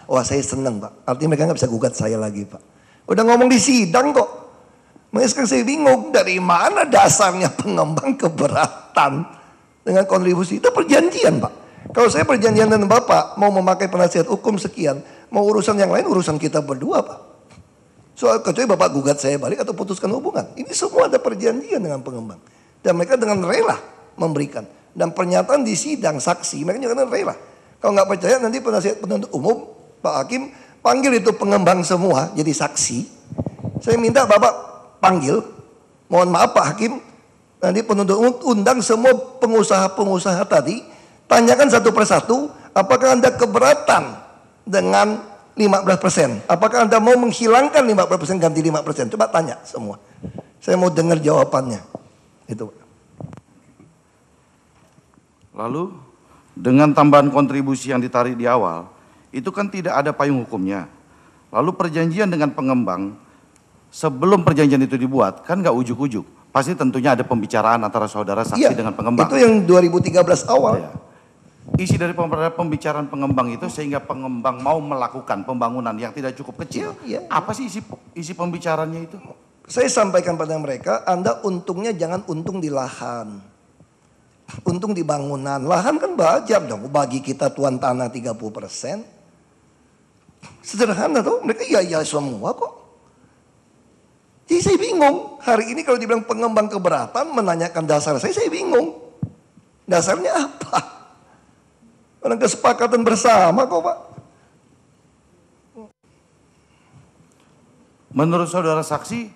Wah saya seneng Pak, artinya mereka nggak bisa gugat saya lagi Pak. Udah ngomong di sidang kok. Makanya sekarang saya bingung, dari mana dasarnya pengembang keberatan dengan kontribusi? Itu perjanjian Pak. Kalau saya perjanjian dengan Bapak, mau memakai penasihat hukum sekian, mau urusan yang lain urusan kita berdua Pak. Soal kecuali Bapak gugat saya balik atau putuskan hubungan. Ini semua ada perjanjian dengan pengembang. Dan mereka dengan rela memberikan. Dan pernyataan di sidang saksi, mereka juga dengan rela. Kalau nggak percaya nanti penasihat penuntut umum, Pak Hakim, panggil itu pengembang semua jadi saksi. Saya minta Bapak panggil, mohon maaf Pak Hakim, nanti penuntut umum undang semua pengusaha-pengusaha tadi, tanyakan satu persatu, apakah Anda keberatan dengan 15%? Apakah Anda mau menghilangkan 15% ganti 5%? Coba tanya semua. Saya mau dengar jawabannya. Itu. Lalu dengan tambahan kontribusi yang ditarik di awal, itu kan tidak ada payung hukumnya. Lalu perjanjian dengan pengembang, sebelum perjanjian itu dibuat, kan nggak ujuk-ujuk. Pasti tentunya ada pembicaraan antara saudara saksi dengan pengembang. Itu yang 2013 awal. Ya. Isi dari pembicaraan pengembang itu sehingga pengembang mau melakukan pembangunan yang tidak cukup kecil. Apa sih isi pembicaranya itu? Saya sampaikan pada mereka, Anda untungnya jangan untung di lahan. Untung di bangunan. Lahan kan wajar dong, bagi kita tuan tanah 30%. Sederhana tuh, mereka iya semua kok. Jadi saya bingung, hari ini kalau dibilang pengembang keberatan menanyakan dasar saya bingung. Dasarnya apa? Orang kesepakatan bersama kok Pak. Menurut saudara saksi,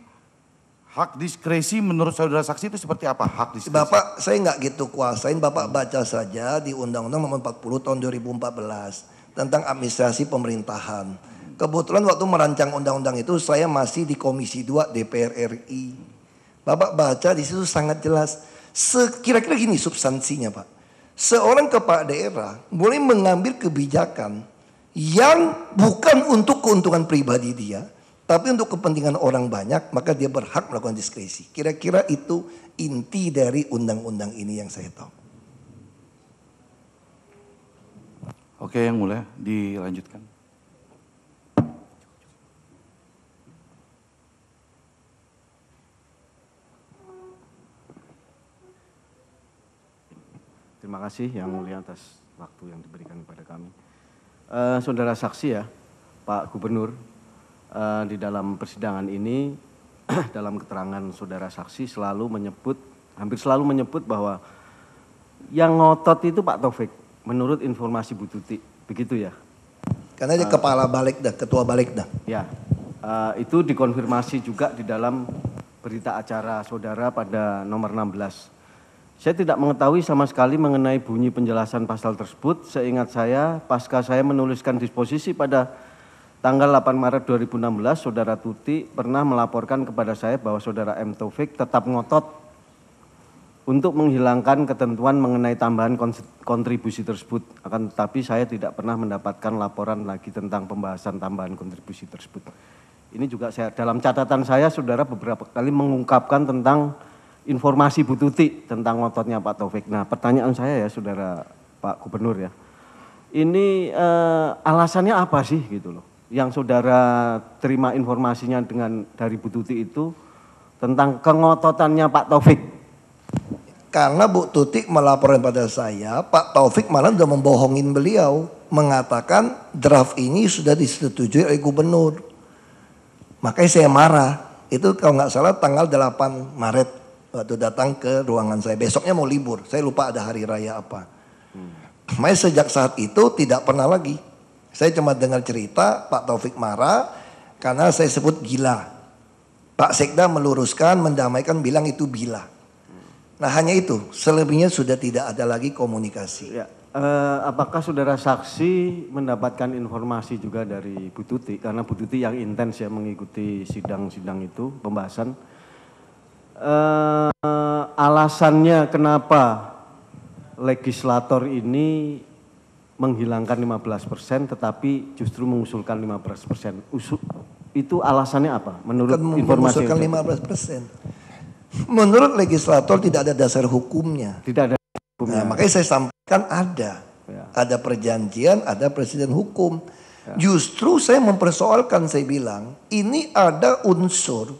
hak diskresi menurut saudara saksi itu seperti apa hak diskresi? Bapak, saya nggak gitu kuasain, Bapak baca saja di Undang-Undang Nomor 40 Tahun 2014 tentang administrasi pemerintahan. Kebetulan waktu merancang undang-undang itu saya masih di Komisi 2 DPR RI. Bapak baca di situ sangat jelas. Kira-kira gini substansinya Pak. Seorang kepala daerah boleh mengambil kebijakan yang bukan untuk keuntungan pribadi dia, tapi untuk kepentingan orang banyak, maka dia berhak melakukan diskresi. Kira-kira itu inti dari undang-undang ini yang saya tahu. Oke, yang mulia, dilanjutkan. Terima kasih yang mulia atas waktu yang diberikan kepada kami. Saudara saksi ya, Pak Gubernur, di dalam persidangan ini, dalam keterangan saudara saksi hampir selalu menyebut bahwa yang ngotot itu Pak Taufik, menurut informasi Bu Tuti, begitu ya? Karena dia kepala Balikda, ketua Balikda. Ya, itu dikonfirmasi juga di dalam berita acara saudara pada nomor 16. Saya tidak mengetahui sama sekali mengenai bunyi penjelasan pasal tersebut. Seingat saya, pasca saya menuliskan disposisi pada tanggal 8 Maret 2016, saudara Tuti pernah melaporkan kepada saya bahwa saudara M. Taufik tetap ngotot untuk menghilangkan ketentuan mengenai tambahan kontribusi tersebut. Akan tetapi saya tidak pernah mendapatkan laporan lagi tentang pembahasan tambahan kontribusi tersebut. Ini juga saya dalam catatan saya, saudara beberapa kali mengungkapkan tentang informasi Bu Tuti tentang ngototnya Pak Taufik. Nah, pertanyaan saya ya, saudara Pak Gubernur ya, ini alasannya apa sih gitu loh? Yang saudara terima informasinya dari Bu Tuti itu tentang kengototannya Pak Taufik. Karena Bu Tuti melaporkan pada saya, Pak Taufik malah sudah membohongin beliau, mengatakan draft ini sudah disetujui oleh gubernur. Makanya saya marah. Itu kalau nggak salah tanggal 8 Maret. Waktu datang ke ruangan saya, besoknya mau libur, saya lupa ada hari raya apa. Makanya sejak saat itu tidak pernah lagi. Saya cuma dengar cerita Pak Taufik marah karena saya sebut gila. Pak Sekda meluruskan, mendamaikan, bilang itu bila. Nah hanya itu, selebihnya sudah tidak ada lagi komunikasi. Ya, apakah saudara saksi mendapatkan informasi juga dari Bu Tuti? Karena Bu Tuti yang intens ya mengikuti sidang-sidang itu, pembahasan. Alasannya kenapa legislator ini menghilangkan 15% tetapi justru mengusulkan 15%. Itu alasannya apa? Menurut informasi mengusulkan 15%. Menurut legislator tidak ada dasar hukumnya. Tidak ada hukumnya. Nah, makanya saya sampaikan ada. Ya. Ada perjanjian, ada presiden hukum. Justru saya mempersoalkan, saya bilang ini ada unsur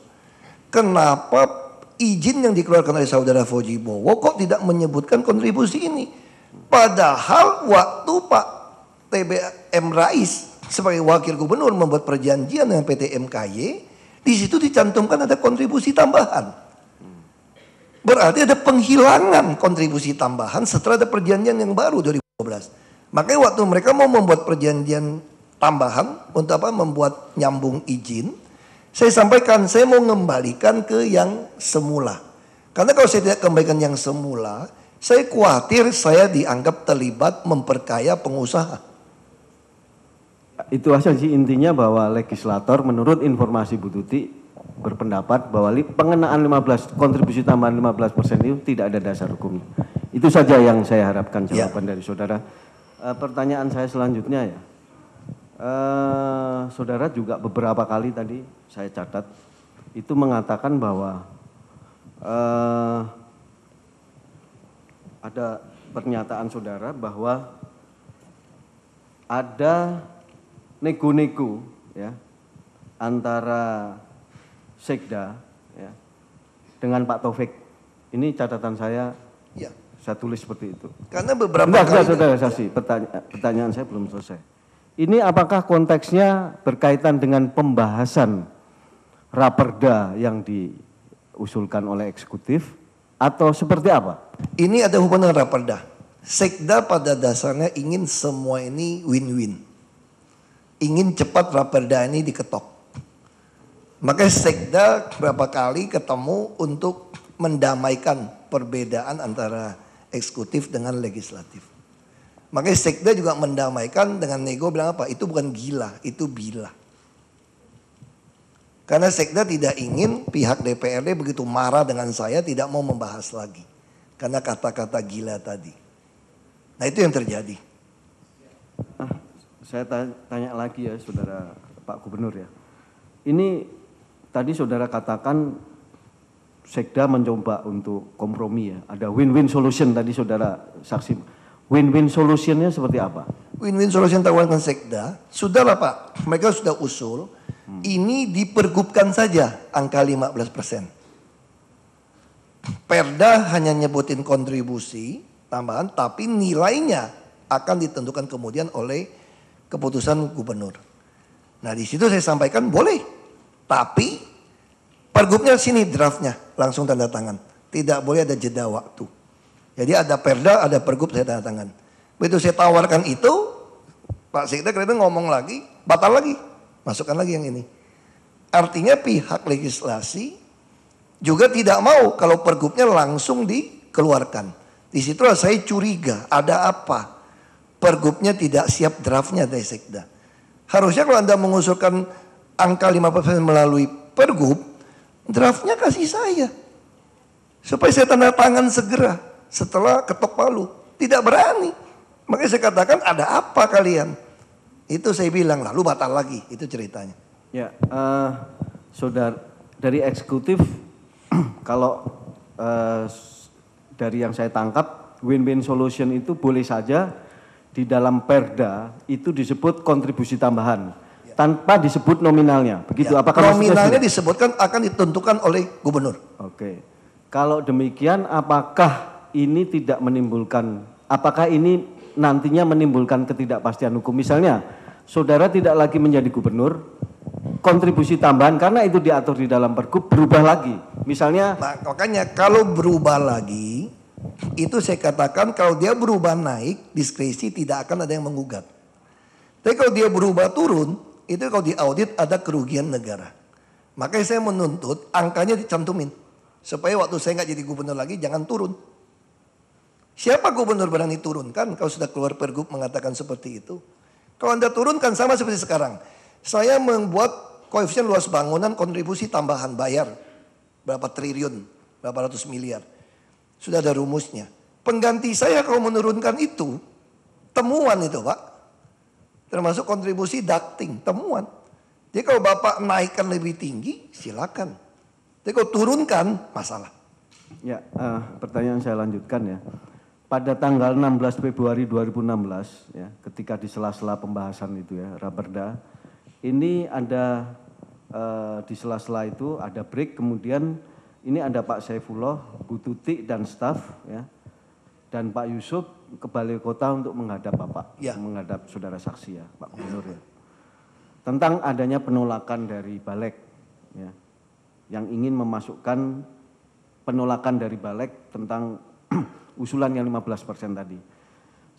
kenapa izin yang dikeluarkan oleh saudara Fauji Bowo kok tidak menyebutkan kontribusi ini. Padahal waktu Pak TBM Rais sebagai wakil gubernur membuat perjanjian dengan PT MKY, di situ dicantumkan ada kontribusi tambahan. Berarti ada penghilangan kontribusi tambahan setelah ada perjanjian yang baru 2012. Makanya waktu mereka mau membuat perjanjian tambahan untuk apa? Membuat nyambung izin, saya sampaikan saya mau mengembalikan ke yang semula. Karena kalau saya tidak kembalikan yang semula, saya khawatir saya dianggap terlibat memperkaya pengusaha. Itu aja sih intinya, bahwa legislator menurut informasi Bu Tuti berpendapat bahwa pengenaan kontribusi tambahan 15% itu tidak ada dasar hukumnya. Itu saja yang saya harapkan jawaban dari saudara. Pertanyaan saya selanjutnya ya, saudara juga beberapa kali tadi saya catat itu mengatakan bahwa ada pernyataan saudara bahwa ada nego-nego ya antara Sekda ya dengan Pak Taufik. Ini catatan saya. Ya. Saya tulis seperti itu. Karena beberapa kali saudara saksi, pertanyaan saya belum selesai. Ini apakah konteksnya berkaitan dengan pembahasan raperda yang diusulkan oleh eksekutif atau seperti apa? Ini ada hubungan dengan raperda. Sekda pada dasarnya ingin semua ini win-win. Ingin cepat raperda ini diketok. Makanya Sekda berapa kali ketemu untuk mendamaikan perbedaan antara eksekutif dengan legislatif. Makanya Sekda juga mendamaikan dengan nego bilang apa? Itu bukan gila, itu bila. Karena Sekda tidak ingin pihak DPRD begitu marah dengan saya tidak mau membahas lagi. Karena kata-kata gila tadi. Nah itu yang terjadi. Saya tanya lagi ya saudara Pak Gubernur ya. Ini tadi saudara katakan Sekda mencoba untuk kompromi ya. Ada win-win solution tadi saudara saksi. Win-win solutionnya seperti apa? Win-win solution tawarkan Sekda. Sudahlah Pak, mereka sudah usul. Ini dipergubkan saja angka 15%. Perda hanya nyebutin kontribusi tambahan, tapi nilainya akan ditentukan kemudian oleh keputusan gubernur. Nah di situ saya sampaikan boleh. Tapi pergubnya sini draftnya langsung tanda tangan. Tidak boleh ada jeda waktu. Jadi ada perda, ada pergub saya tanda tangan. Begitu saya tawarkan itu, Pak Sekda kelihatan ngomong lagi, batal lagi. Masukkan lagi yang ini. Artinya pihak legislasi juga tidak mau kalau pergubnya langsung dikeluarkan. Di situlah saya curiga ada apa. Pergubnya tidak siap draftnya dari Sekda. Harusnya kalau Anda mengusulkan angka 5% melalui pergub, draftnya kasih saya. Supaya saya tanda tangan segera setelah ketok palu. Tidak berani. Makanya saya katakan ada apa kalian? Itu saya bilang lalu batal lagi. Itu ceritanya. Ya, saudara dari eksekutif kalau dari yang saya tangkap win-win solution itu boleh saja di dalam perda itu disebut kontribusi tambahan. Tanpa disebut nominalnya, begitu? Ya, apakah nominalnya disebutkan akan ditentukan oleh gubernur. Oke, kalau demikian apakah ini tidak menimbulkan, apakah ini nantinya menimbulkan ketidakpastian hukum? Misalnya, saudara tidak lagi menjadi gubernur, kontribusi tambahan karena itu diatur di dalam pergub berubah lagi. Misalnya, nah, makanya kalau berubah lagi, itu saya katakan kalau dia berubah naik, diskresi tidak akan ada yang menggugat. Tapi kalau dia berubah turun, itu kalau diaudit ada kerugian negara. Makanya saya menuntut angkanya dicantumin. Supaya waktu saya nggak jadi gubernur lagi jangan turun. Siapa gubernur berani turunkan kalau sudah keluar pergub mengatakan seperti itu. Kalau Anda turunkan sama seperti sekarang. Saya membuat koefisien luas bangunan kontribusi tambahan bayar. Berapa triliun, berapa ratus miliar. Sudah ada rumusnya. Pengganti saya kalau menurunkan itu, temuan itu Pak. Termasuk kontribusi ducting, temuan. Jadi kalau Bapak naikkan lebih tinggi, silakan. Tapi kalau turunkan, masalah. Ya, pertanyaan saya lanjutkan ya. pada tanggal 16 Februari 2016 ya, ketika di sela-sela pembahasan itu ya, Raperda, ini ada di sela-sela itu ada break, kemudian ini ada Pak Saifullah, Bu Tuti dan staf ya, dan Pak Yusuf ke Balai Kota untuk menghadap Bapak, Ya. menghadap saudara saksi ya, Pak Gubernur ya, tentang adanya penolakan dari Balek ya, yang ingin memasukkan penolakan dari Balek tentang usulan yang 15% tadi.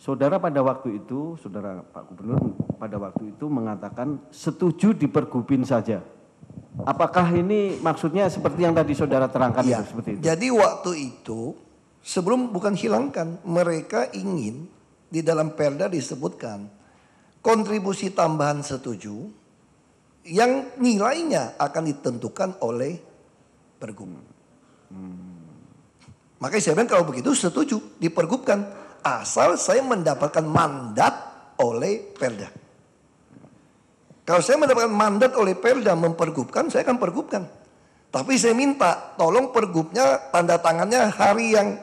Saudara pada waktu itu, saudara Pak Gubernur pada waktu itu mengatakan setuju dipergubin saja. Apakah ini maksudnya seperti yang tadi saudara terangkan Ya, itu, seperti itu? jadi waktu itu sebelum bukan hilangkan, mereka ingin di dalam Perda disebutkan kontribusi tambahan setuju yang nilainya akan ditentukan oleh Pergub. Makanya saya bilang kalau begitu setuju dipergubkan asal saya mendapatkan mandat oleh Perda. Kalau saya mendapatkan mandat oleh Perda mempergubkan, saya akan pergubkan. Tapi saya minta tolong pergubnya tanda tangannya hari yang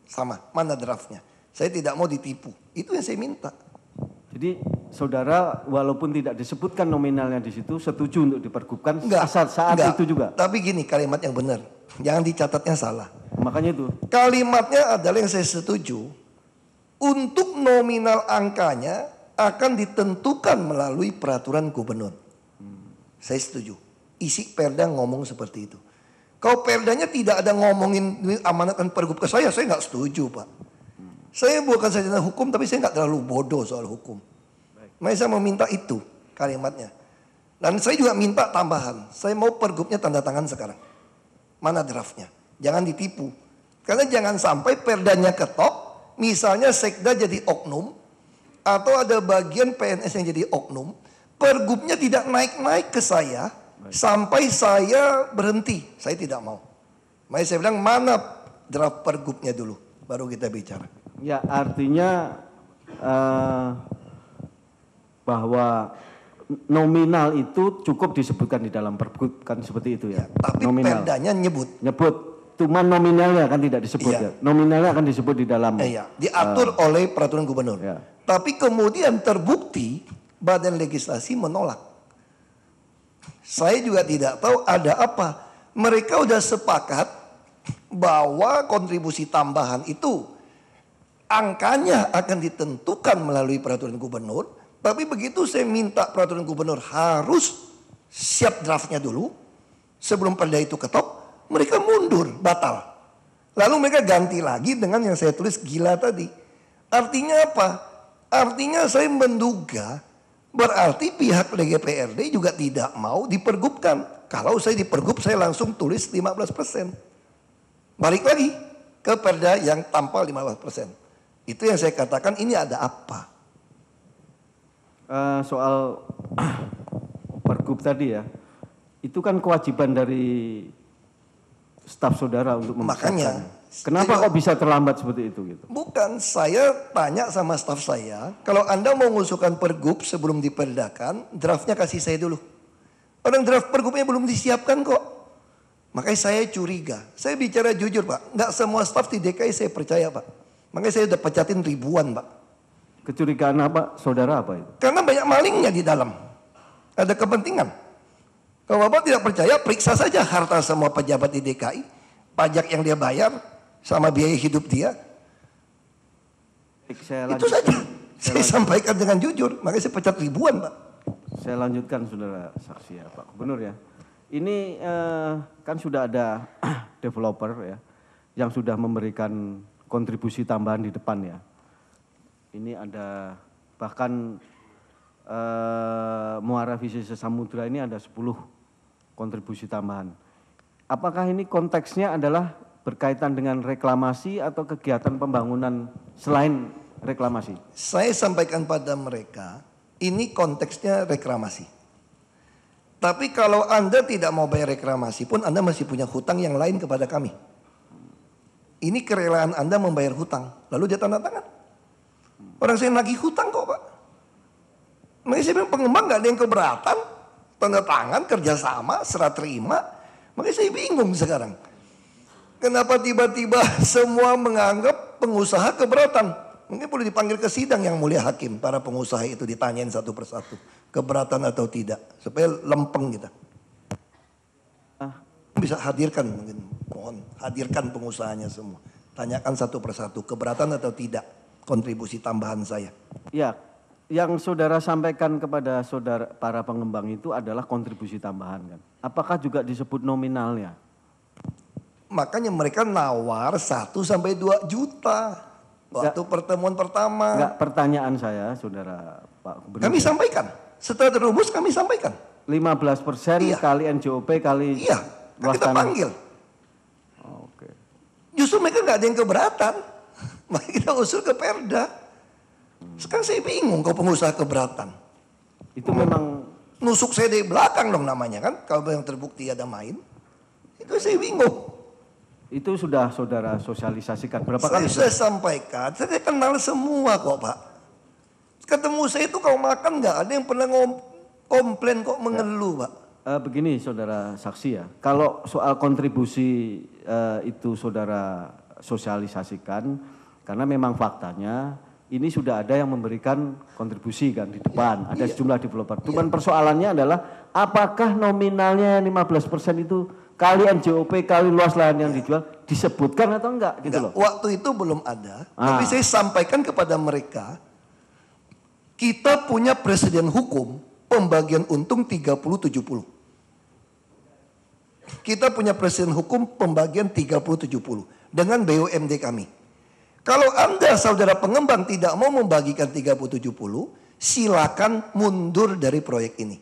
sama, mana draftnya. Saya tidak mau ditipu. Itu yang saya minta. Jadi saudara walaupun tidak disebutkan nominalnya di situ setuju untuk dipergubkan saat enggak. itu juga. Tapi gini kalimat yang benar. Jangan dicatatnya salah. Makanya itu. Kalimatnya adalah yang saya setuju. Untuk nominal angkanya akan ditentukan melalui peraturan gubernur. Saya setuju. Isi Perda ngomong seperti itu. Kalau Perdanya tidak ada ngomongin amanatkan pergub ke saya nggak setuju Pak. Saya bukan sarjana hukum tapi saya nggak terlalu bodoh soal hukum. Makanya saya mau minta itu kalimatnya. Dan saya juga minta tambahan. Saya mau pergubnya tanda tangan sekarang. Mana draftnya? Jangan ditipu. Karena jangan sampai Perdanya ketok. Misalnya sekda jadi oknum. Atau ada bagian PNS yang jadi oknum. Pergubnya tidak naik-naik ke saya. Sampai saya berhenti. Saya tidak mau. Makanya saya bilang mana draft pergubnya dulu. Baru kita bicara. Ya artinya bahwa nominal itu cukup disebutkan di dalam pergub kan seperti itu ya. Tapi nominal. Perdanya nyebut. Cuman nominalnya kan tidak disebut Iya. ya. Nominalnya akan disebut di dalam. Iya, diatur oleh peraturan gubernur. Ya. Tapi kemudian terbukti Badan Legislasi menolak. Saya juga tidak tahu ada apa. Mereka udah sepakat bahwa kontribusi tambahan itu angkanya akan ditentukan melalui peraturan gubernur. Tapi begitu saya minta peraturan gubernur harus siap draftnya dulu. Sebelum Perda itu ketok, mereka mundur, batal. Lalu mereka ganti lagi dengan yang saya tulis gila tadi. Artinya apa? Artinya saya menduga berarti pihak DPRD juga tidak mau dipergubkan. Kalau saya dipergub saya langsung tulis 15%. Balik lagi ke Perda yang tampal 15%. Itu yang saya katakan ini ada apa? Soal pergub tadi ya, itu kan kewajiban dari staf saudara untuk mempersiapkan. Makanya, kenapa kok bisa terlambat seperti itu gitu? Bukan, saya tanya sama staf saya, kalau Anda mau mengusulkan pergub sebelum diperdakan, draftnya kasih saya dulu. Orang draft pergubnya belum disiapkan kok. Makanya saya curiga. Saya bicara jujur Pak, nggak semua staf di DKI saya percaya Pak. Makanya saya udah pecatin ribuan Pak. Kecurigaan apa, saudara apa itu? Karena banyak malingnya di dalam. Ada kepentingan. Kalau Bapak tidak percaya, periksa saja harta semua pejabat di DKI. Pajak yang dia bayar, sama biaya hidup dia. Itu saja. Saya sampaikan dengan jujur. Makanya saya pecat ribuan Pak. Saya lanjutkan saudara saksi ya Pak Gubernur ya. Ini kan sudah ada developer ya. Yang sudah memberikan kontribusi tambahan di depan ya. Ini ada bahkan Muara Visi Samudra ini ada 10 kontribusi tambahan. Apakah ini konteksnya adalah berkaitan dengan reklamasi atau kegiatan pembangunan selain reklamasi? Saya sampaikan pada mereka, ini konteksnya reklamasi. Tapi kalau Anda tidak mau bayar reklamasi pun Anda masih punya hutang yang lain kepada kami. Ini kerelaan Anda membayar hutang. Lalu dia tanda tangan. Orang saya nagih hutang kok Pak. Makanya saya bilang pengembang gak ada yang keberatan. Tanda tangan, kerjasama, serah terima. Makanya saya bingung sekarang. Kenapa tiba-tiba semua menganggap pengusaha keberatan. Mungkin perlu dipanggil ke sidang yang mulia hakim. Para pengusaha itu ditanyain satu persatu. Keberatan atau tidak. Supaya lempeng kita. Bisa hadirkan mungkin. Mohon hadirkan pengusahanya semua. Tanyakan satu persatu. Keberatan atau tidak kontribusi tambahan saya. Ya, yang saudara sampaikan kepada saudara para pengembang itu adalah kontribusi tambahan kan. Apakah juga disebut nominalnya? Makanya mereka nawar 1 sampai 2 juta. Waktu pertemuan pertama. Enggak, pertanyaan saya saudara Pak Gubernur. Kami sampaikan. Setelah terumus kami sampaikan. 15% Iya. kali NJOP kali Iya, kan kita panggil. Oke. Justru mereka nggak ada yang keberatan. Maka kita usul ke Perda. Sekarang saya bingung kalau pengusaha keberatan. Itu memang Nusuk saya dari belakang dong namanya kan. Kalau yang terbukti ada main. Itu saya bingung. itu sudah saudara sosialisasikan berapa Saya kali? sudah sampaikan. Saya kenal semua kok Pak. Ketemu saya itu kalau makan nggak ada yang pernah komplain kok mengeluh Pak. Begini saudara saksi ya, kalau soal kontribusi itu saudara sosialisasikan, karena memang faktanya ini sudah ada yang memberikan kontribusi kan di depan, ada sejumlah developer. Cuman persoalannya adalah apakah nominalnya 15% itu kali NJOP kali luas lahan yang dijual disebutkan atau enggak gitu loh. Waktu itu belum ada, tapi saya sampaikan kepada mereka, kita punya presiden hukum pembagian untung 30-70. Kita punya presiden hukum pembagian 30-70 dengan BUMD kami. Kalau Anda saudara pengembang tidak mau membagikan 30-70, silakan mundur dari proyek ini.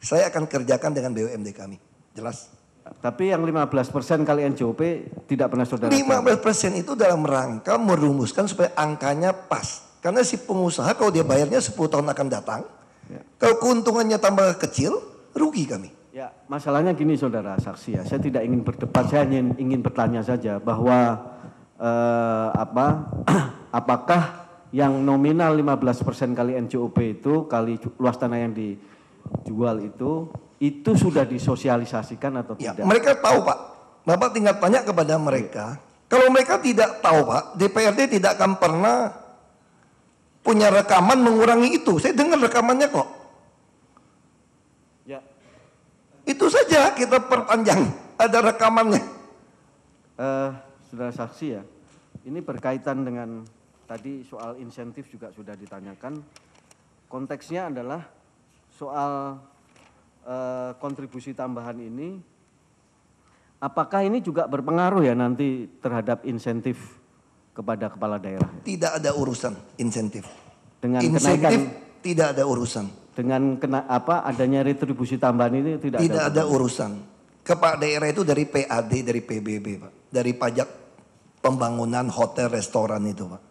Saya akan kerjakan dengan BUMD kami. Jelas? Tapi yang 15% kali NJOP tidak pernah saudara. 15% itu dalam rangka merumuskan supaya angkanya pas. Karena si pengusaha kalau dia bayarnya 10 tahun akan datang, kalau keuntungannya tambah kecil, rugi kami. Ya, masalahnya gini saudara saksi ya, saya tidak ingin berdebat, saya ingin bertanya saja bahwa apakah yang nominal 15% kali NJOP itu kali luas tanah yang dijual itu sudah disosialisasikan atau Ya, tidak? mereka tahu Pak. Bapak tinggal tanya kepada mereka. Kalau mereka tidak tahu Pak, DPRD tidak akan pernah punya rekaman mengurangi itu. Saya dengar rekamannya kok. Ya. Itu saja kita perpanjang. Ada rekamannya. Saudara saksi ya, ini berkaitan dengan tadi soal insentif juga sudah ditanyakan. Konteksnya adalah soal kontribusi tambahan ini, apakah ini juga berpengaruh ya nanti terhadap insentif kepada kepala daerah? Tidak ada urusan insentif. Dengan Insentif kenaikan, tidak ada urusan. dengan adanya retribusi tambahan ini tidak ada urusan. Kepala daerah itu dari PAD, dari PBB Pak. Dari pajak pembangunan hotel, restoran itu Pak.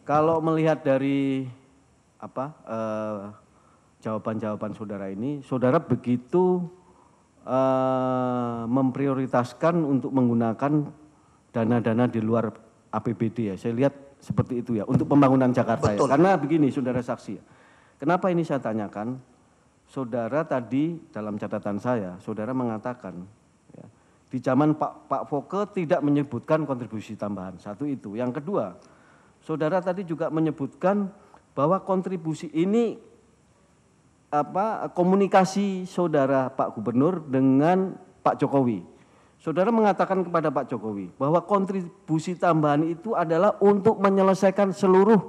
Kalau melihat dari jawaban-jawaban saudara ini, saudara begitu memprioritaskan untuk menggunakan dana-dana di luar APBD ya. Saya lihat seperti itu ya untuk pembangunan Jakarta ya. Karena begini saudara saksi ya. Kenapa ini saya tanyakan? Saudara tadi dalam catatan saya, saudara mengatakan ya, di zaman Pak Foke tidak menyebutkan kontribusi tambahan. Satu itu. Yang kedua, saudara tadi juga menyebutkan bahwa kontribusi ini komunikasi saudara Pak Gubernur dengan Pak Jokowi. Saudara mengatakan kepada Pak Jokowi bahwa kontribusi tambahan itu adalah untuk menyelesaikan seluruh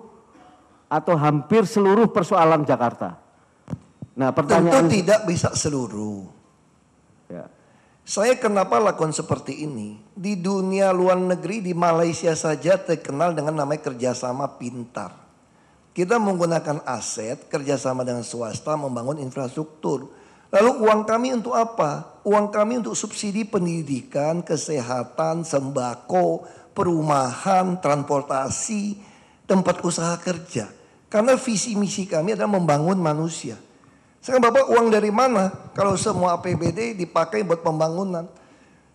atau hampir seluruh persoalan Jakarta. Nah, pertanyaan tentu tidak bisa seluruh. Ya. Saya kenapa lakukan seperti ini? Di dunia luar negeri, di Malaysia saja terkenal dengan namanya kerjasama pintar. Kita menggunakan aset kerjasama dengan swasta membangun infrastruktur. Lalu uang kami untuk apa? Uang kami untuk subsidi pendidikan, kesehatan, sembako, perumahan, transportasi, tempat usaha kerja. Karena visi misi kami adalah membangun manusia. Sekarang Bapak uang dari mana? Kalau semua APBD dipakai buat pembangunan.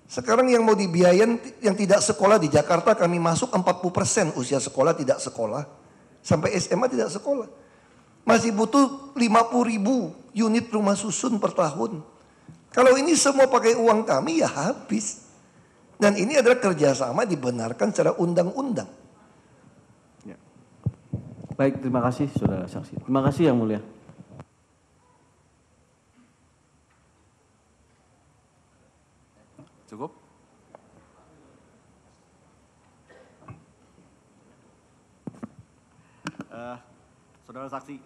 Sekarang yang mau dibiayain yang tidak sekolah di Jakarta kami masuk 40% usia sekolah tidak sekolah. Sampai SMA tidak sekolah. Masih butuh 50.000 unit rumah susun per tahun. Kalau ini semua pakai uang kami ya habis. Dan ini adalah kerjasama dibenarkan secara undang-undang. Ya. Baik, terima kasih saudara saksi. Terima kasih yang mulia. Cukup? Saudara saksi,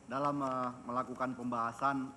dalam melakukan pembahasan